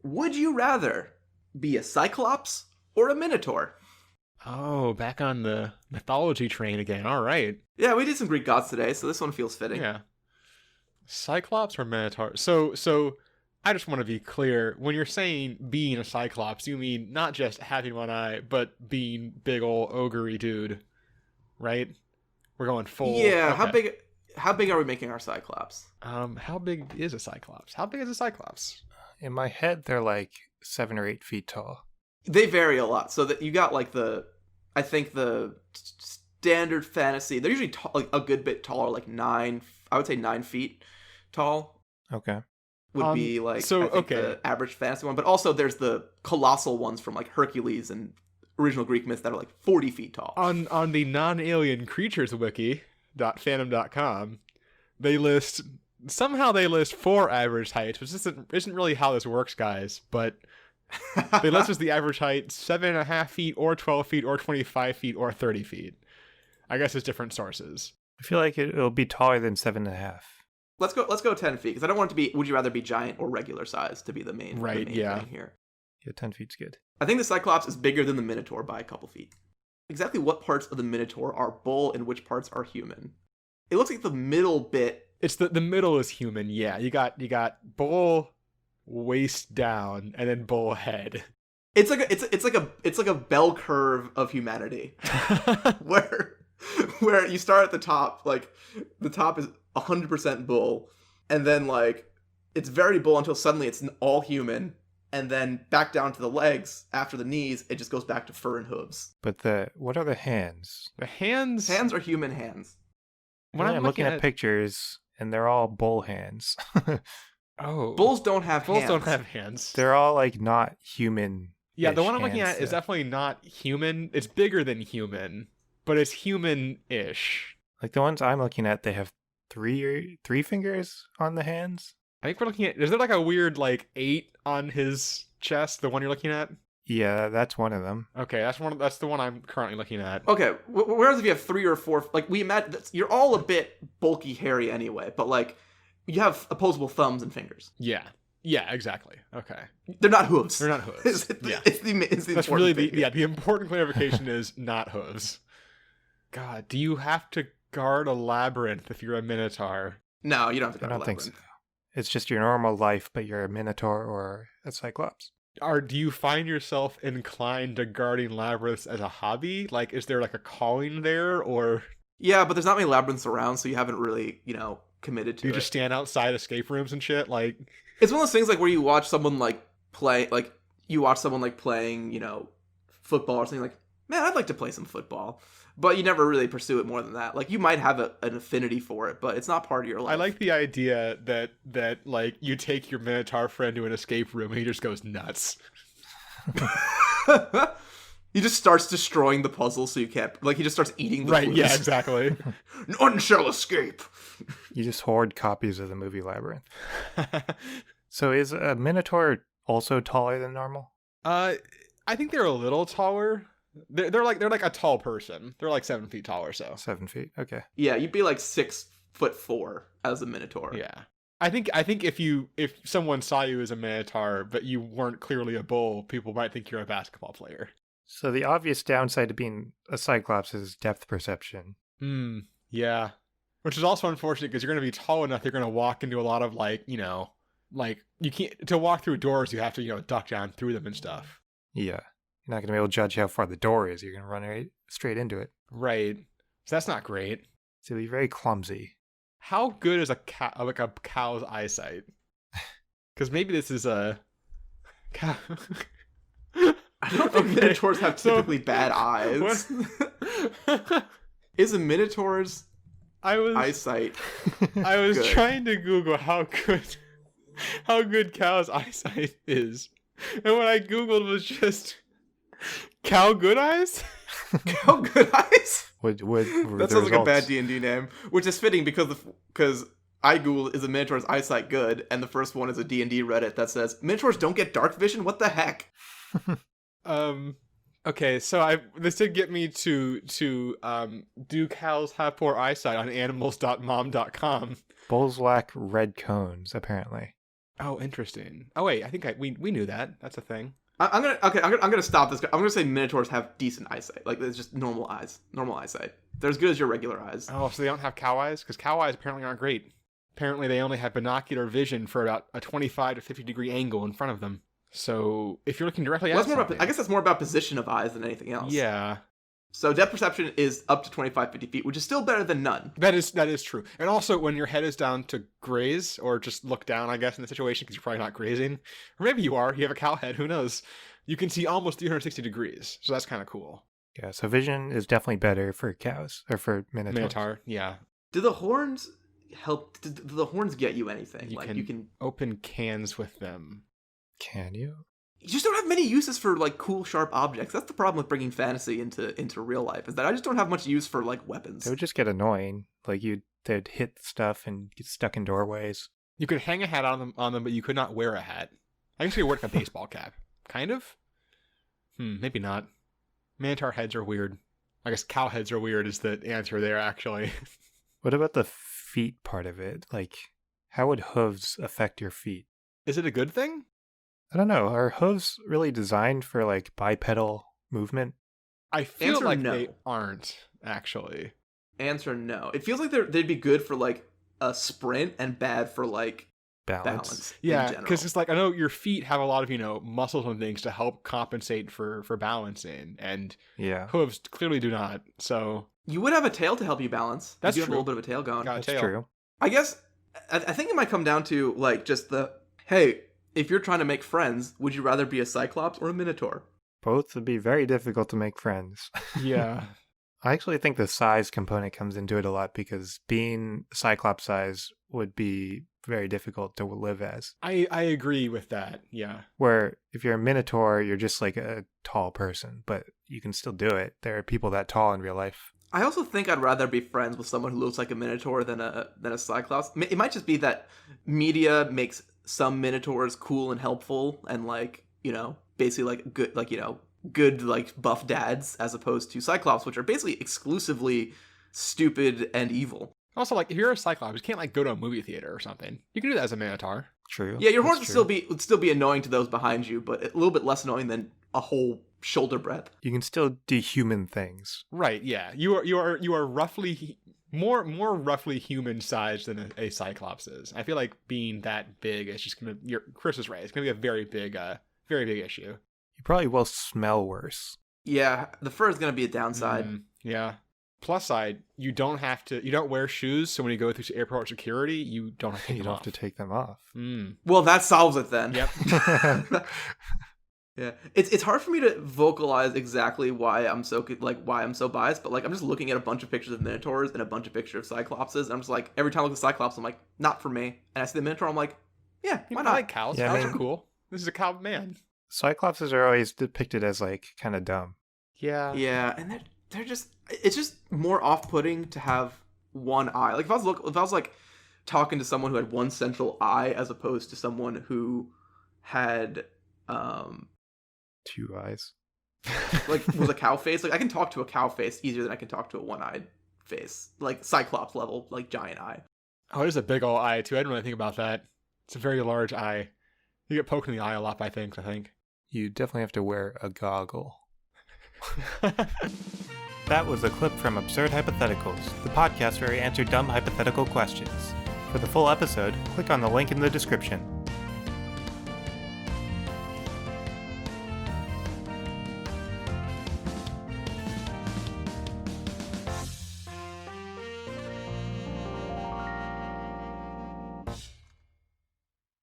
Would you rather be a cyclops or a minotaur? Oh, back on the mythology train again. All right. Yeah, we did some Greek gods today, so this one feels fitting. Yeah. Cyclops or Minotaur? So I just want to be clear. When you're saying being a Cyclops, you mean not just having one eye, but being big ol' ogre dude, right? We're going full. Yeah, Okay. how big are we making our cyclops? How big is a Cyclops? How big is a Cyclops? In my head, they're like 7 or 8 feet tall. They vary a lot. So that you got like I think the standard fantasy, they're usually like a good bit taller, like 9, I would say 9 feet tall Okay. would be like so I think okay. the average fantasy one. But also there's the colossal ones from like Hercules and original Greek myth that are like 40 feet tall. On the non-alien creatures wiki .fandom.com, they list 4 average heights, which isn't really how this works, guys. But they list as the average height 7.5 feet, or 12 feet, or 25 feet, or 30 feet. I guess it's different sources. I feel like it'll be taller than 7.5. Let's go 10 feet because I don't want it to be. Would you rather be giant or regular size to be the main Right, the main yeah. thing here? Yeah, 10 feet's good. I think the Cyclops is bigger than the Minotaur by a couple feet. Exactly what parts of the Minotaur are bull and which parts are human? It looks like the middle bit. It's the middle is human. Yeah, you got bull waist down and then bull head. It's like a bell curve of humanity, where you start at the top, like the top is 100% bull, and then like it's very bull until suddenly it's all human, and then back down to the legs after the knees, it just goes back to fur and hooves. But what are the hands? The hands Hands are human hands. when I'm looking at pictures, and they're all bull hands. Oh, Bulls don't have bulls hands. don't have hands. They're all like not human. Yeah, the one I'm looking at is definitely not human. It's bigger than human, but it's human-ish. Like the ones I'm looking at, they have three fingers on the hands. I think we're looking at. Is there like a weird like 8 on his chest? The one you're looking at? Yeah, that's one of them. Okay, that's the one I'm currently looking at. Okay, whereas if you have 3 or 4, like we imagine, you're all a bit bulky, hairy anyway, but like you have opposable thumbs and fingers. Yeah. Yeah, exactly. Okay. They're not hooves. They're not hooves. Yeah, Yeah. it's the That's important really thing here. the important clarification is not hooves. God, do you have to guard a labyrinth if you're a minotaur? No, you don't have to I go to don't think so. labyrinth. It's just your normal life, but you're a minotaur or a cyclops. Do you find yourself inclined to guarding labyrinths as a hobby? Like, is there like a calling there, or Yeah, but there's not many labyrinths around, so you haven't really, committed to do you it. just stand outside escape rooms and shit? Like, It's one of those things like where you watch someone like play, like you watch someone like playing, football or something. Like, man, I'd like to play some football, but you never really pursue it more than that. Like, you might have an affinity for it, but it's not part of your life. I like the idea that like you take your minotaur friend to an escape room and he just goes nuts. He just starts destroying the puzzle, so you can't. Like, he just starts eating the Right? clues. Yeah, exactly. None shall escape. You just hoard copies of the movie Labyrinth. So is a minotaur also taller than normal? I think they're a little taller. They're like a tall person. They're like 7 feet tall or so. 7 feet. Okay. Yeah, you'd be like 6'4" as a minotaur. Yeah. I think if someone saw you as a minotaur but you weren't clearly a bull, people might think you're a basketball player. So the obvious downside to being a cyclops is depth perception. Yeah. Which is also unfortunate because you're going to be tall enough, you're going to walk into a lot of like you can't, to walk through doors, you have to, duck down through them and stuff. Yeah. You're not going to be able to judge how far the door is. You're going to run right straight into it. Right. So that's not great. So it'll be very clumsy. How good is a cow's eyesight? Because maybe this is a cow. I don't think minotaurs have typically bad eyes. Is a minotaur's eyesight I was good? trying to Google how good cow's eyesight is, and what I Googled was just cow good eyes. Cow good eyes? Would That sounds like a bad D&D name, which is fitting because I Googled, is a minotaur's eyesight good, and the first one is a D&D Reddit that says, minotaurs don't get dark vision? What the heck? Okay, so this did get me to do cows have poor eyesight on animals.mom.com. Bulls lack red cones, apparently. Oh, interesting. Oh wait, I think we knew that. That's a thing. I'm gonna stop this. I'm gonna say minotaurs have decent eyesight. Like it's just normal eyesight. They're as good as your regular eyes. Oh, so they don't have cow eyes? Because cow eyes apparently aren't great. Apparently they only have binocular vision for about a 25 to 50 degree angle in front of them. So if you're looking directly at something, I guess that's more about position of eyes than anything else. Yeah. So depth perception is up to 25, 50 feet, which is still better than none. That is true. And also when your head is down to graze, or just look down, I guess, in the situation, because you're probably not grazing. Or maybe you are. You have a cow head. Who knows? You can see almost 360 degrees. So that's kind of cool. Yeah, so vision is definitely better for cows, or for minotaurs. Minotaur, yeah. Do the horns help? Do the horns get you anything? You can open cans with them. Can you? You just don't have many uses for like cool, sharp objects. That's the problem with bringing fantasy into real life, is that I just don't have much use for like weapons. They would just get annoying. Like they'd hit stuff and get stuck in doorways. You could hang a hat on them, but you could not wear a hat. I guess you could wear like a baseball cap. Kind of? Maybe not. Minotaur heads are weird. I guess cow heads are weird is the answer there, actually. What about the feet part of it? Like, how would hooves affect your feet? Is it a good thing? I don't know. Are hooves really designed for like bipedal movement? I feel Answer like no. they aren't, actually. Answer no. It feels like they'd be good for like a sprint and bad for like balance. Yeah, because it's like, I know your feet have a lot of, muscles and things to help compensate for balancing, and yeah, hooves clearly do not. So you would have a tail to help you balance. That's you do true. have a little bit of a tail going. Got a that's tail. true. I guess I think it might come down to like just hey, if you're trying to make friends, would you rather be a cyclops or a minotaur? Both would be very difficult to make friends. Yeah. I actually think the size component comes into it a lot, because being cyclops size would be very difficult to live as. I agree with that, yeah. Where if you're a minotaur, you're just like a tall person, but you can still do it. There are people that tall in real life. I also think I'd rather be friends with someone who looks like a minotaur than a cyclops. It might just be that media makes some minotaurs cool and helpful and like, basically like good like buff dads, as opposed to cyclops, which are basically exclusively stupid and evil. Also, like, if you're a cyclops, you can't like go to a movie theater or something. You can do that as a minotaur. True. Yeah, your horns That's would still be annoying to those behind you, but a little bit less annoying than a whole shoulder breadth. You can still do human things. Right, yeah. You are roughly more roughly human sized than a cyclops is. I feel like being that big is just Chris is right. It's gonna be a very big issue. You probably will smell worse. Yeah, the fur is going to be a downside. Yeah. Plus side, you don't wear shoes, so when you go through airport security, you don't have to take You them don't off. have to take them off. Well, that solves it then. Yep. Yeah, it's hard for me to vocalize exactly why I'm so biased, but like I'm just looking at a bunch of pictures of minotaurs and a bunch of pictures of cyclopses, and I'm just like, every time I look at cyclops, I'm like, not for me. And I see the minotaur, I'm like, yeah, why I not? like cows. Yeah, Cows are cool. This is a cow man. Cyclopses are always depicted as like kind of dumb. Yeah. Yeah, and it's just more off-putting to have one eye. Like if I was like talking to someone who had one central eye, as opposed to someone who had Two eyes. like was a cow face. Like I can talk to a cow face easier than I can talk to a one-eyed face, like cyclops level, like giant eye. Oh, it is a big old eye too. I didn't really think about that. It's a very large eye. You get poked in the eye a lot by things, I think. You definitely have to wear a goggle. That was a clip from Absurd Hypotheticals, the podcast where we answer dumb hypothetical questions. For the full episode, click on the link in the description.